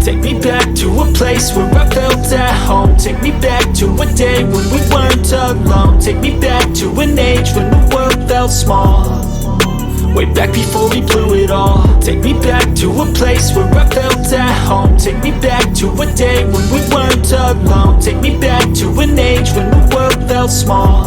Take me back to a place where I felt at home. Take me back to a day when we weren't alone. Take me back to an age when the world felt small, way back before we blew it all. Take me back to a place where I felt at home. Take me back to a day when we weren't alone. Take me back to an age when the world felt small,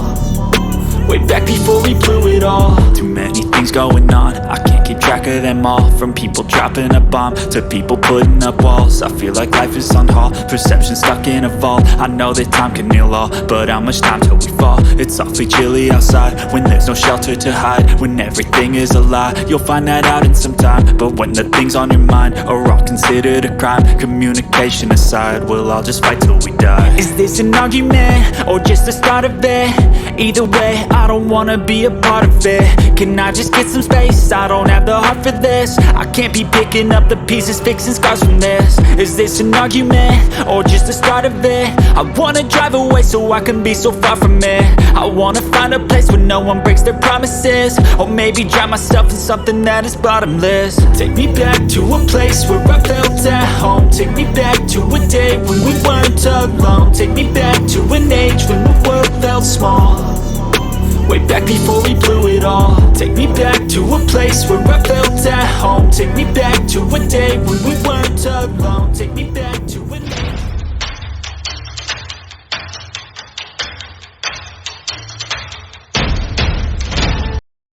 way back before we blew it all. Too many things going on, I can't keep track of them all. From people dropping a bomb to people putting up walls. I feel like life is on hold, perception stuck in a vault. I know that time can heal all, but how much time till we fall? It's awfully chilly outside when there's no shelter to hide. When everything is a lie, you'll find that out in some time. But when the things on your mind are all considered a crime, communication aside, we'll all just fight till we die. Is this an argument or just the start of it? Either way, I don't wanna be a part of it. Can I just get some space? I don't have the heart for this. I can't be picking up the pieces, fixing scars from this. Is this an argument or just the start of it? I wanna drive away so I can be so far from it. I wanna find a place where no one breaks their promises, or maybe drown myself in something that is bottomless. Take me back to a place where I felt at home. Take me back to a day when we weren't alone. Take me back to an age when the world felt small, way back before we blew it all. Take me back to a place where I felt at home. Take me back to a day when we weren't alone. Take me back